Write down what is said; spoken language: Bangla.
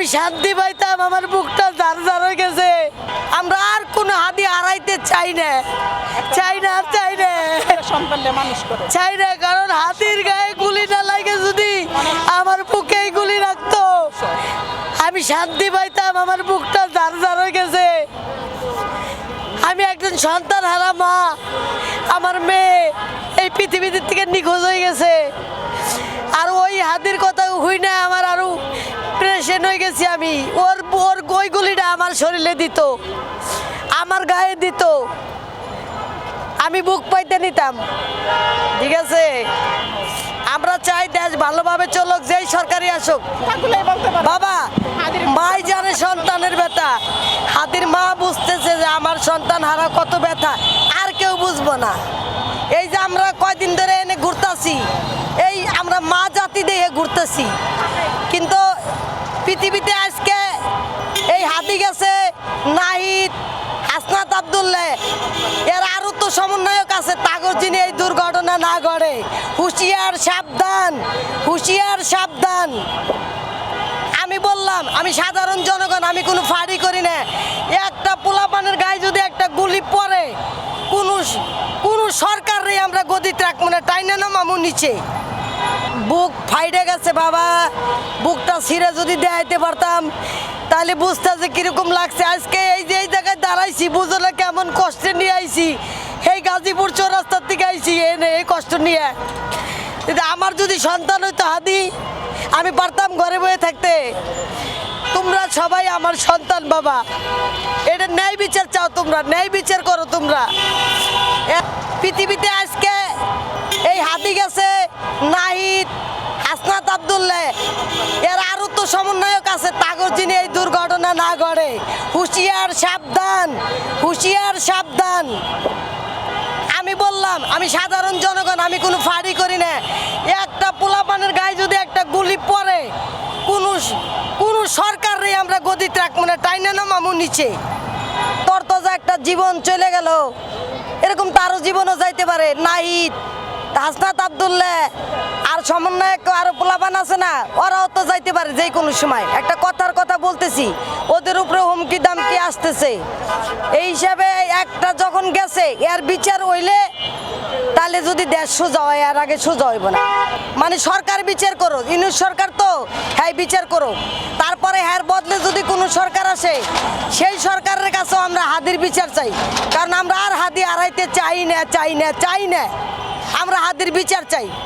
আমি শান্তি পাইতাম, আমার বুকটা জার জার হয়ে গেছে। আমরা আর কোনো হাদি হারাইতে চাই না, চাই না, চাই না, চাই না। কারণ হাতির গায়ে গুলি না লাগে যদি আমার বুকেই গুলি রাখতো, আমি শান্তি পাইতাম। আমার বুকটা জার জার হয়ে গেছে। আমি একজন সন্তান হারা মা, আমার মেয়ে এই পৃথিবীর থেকে নিখোঁজ হয়ে গেছে। আর ওই হাতির কথা হই না, আমার আরো প্রেশান হয়ে গেছি আমি। ওর ওই গুলিটা আমার শরীরে দিত, আমার গায়ে দিত, আমি বুক পাইতে নিতাম। ঠিক আছে, আমরা চাই দেশ ভালোভাবে চলুক, যেই সরকারি আসুক। বাবা মাই জানে সন্তানের ব্যথা, হাতির মা বুঝতেছে যে আমার সন্তান হারা কত ব্যথা, আর কেউ বুঝবো না। এই যে আমরা কয়দিন ধরে এনে ঘুরতেছি, এই আমরা মা জাতি দিয়ে ঘুরতেছি, কিন্তু পৃথিবীতে আজকে এই হাতি গেছে নাহিদ, হাসনাত আব্দুল্লাহ, এর আরো তো সমন্বয়ক আছে, তাগর যিনি এই দুর্ঘটনা না ঘটে। হুঁশিয়ার সাবধান, হুঁশিয়ার সাবধান। আমি বললাম আমি সাধারণ জনগণ, আমি কোনো ফাড়ি করি না। একটা পোলাপানের গায়ে যদি একটা গুলি পড়ে, কোনো সরকারে আমরা গদিতে রাখবো না, টাইনা না মামু নিচে। বুক ফাইটে গেছে বাবা, বুকটা ছিঁড়ে যদি দেখাইতে পারতাম তাহলে বুঝতে যে কিরকম লাগছে। আজকে এই যে এই জায়গায় দাঁড়াইছি, বুঝো না কেমন কষ্টে নিয়ে আইছি। এই গাজীপুর চৌরাস্তার থেকে আইছি এনে এই কষ্ট নিয়ে। আমার যদি সন্তান হইতো হাদি, আমি পারতাম ঘরে বসে থাকতে। তোমরা সবাই আমার সন্তান বাবা, এটা ন্যায় বিচার চাও, তোমরা ন্যায় বিচার করো। তোমরা পৃথিবীতে আজকে এই হাতি গেছে নাহিদ, হাসনাত আব্দুল্লাহ, এর আরো তো সমন্বয়ক আছে, তাগর যিনি এই দুর্ঘটনা না ঘটে। হুঁশিয়ার সাবধান, হুঁশিয়ার সাবধান। আমি বললাম আমি সাধারণ জনগণ, আমি কোনো ফাড়ি করি না। একটা পোলাপানের গায়ে যদি একটা গুলি পড়ে, কোনো সরকারে আমরা গদিতে রাখবো না, টাইনা না মামু নিচে। তরতাজা একটা জীবন চলে গেল, এরকম তারও জীবনও যাইতে পারে। নাহিদ, হাসনাত আব্দুল্লাহ আর সমন্বয়ক আরো পোলাপান আছে না, ওরাও তো যাইতে পারে যে কোনো সময়। একটা কথার কথা বলতেছি, ওদের উপরে হুমকি দামকি আসতেছে। এই হিসাবে একটা যখন গেছে, এর বিচার হইলে তাহলে যদি দেশ সোজা হয়, এর আগে সোজা হইব না। মানে সরকার বিচার করো, ইউনিট সরকার তো, হ্যাঁ বিচার করো। তারপরে হ্যার বদলে যদি কোনো সরকার আসে, সেই সরকারের কাছেও আমরা হাদির বিচার চাই। কারণ আমরা আর হাদি হারাইতে চাই না, চাই না, চাই না। আমরা হাদির বিচার চাই।